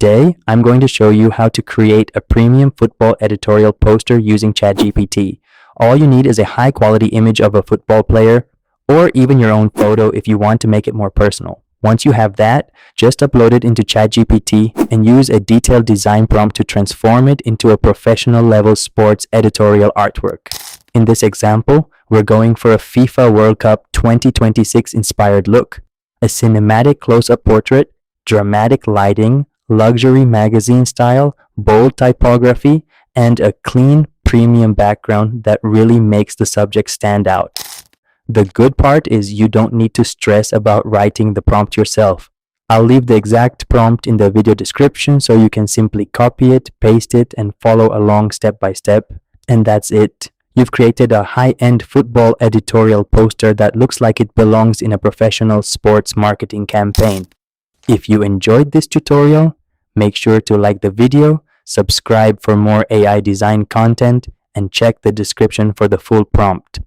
Today, I'm going to show you how to create a premium football editorial poster using ChatGPT. All you need is a high-quality image of a football player, or even your own photo if you want to make it more personal. Once you have that, just upload it into ChatGPT and use a detailed design prompt to transform it into a professional-level sports editorial artwork. In this example, we're going for a FIFA World Cup 2026 inspired look. A cinematic close-up portrait, dramatic lighting, luxury magazine style, bold typography, and a clean, premium background that really makes the subject stand out. The good part is you don't need to stress about writing the prompt yourself. I'll leave the exact prompt in the video description so you can simply copy it, paste it, and follow along step by step. And that's it. You've created a high-end football editorial poster that looks like it belongs in a professional sports marketing campaign. If you enjoyed this tutorial, make sure to like the video, subscribe for more AI design content, and check the description for the full prompt.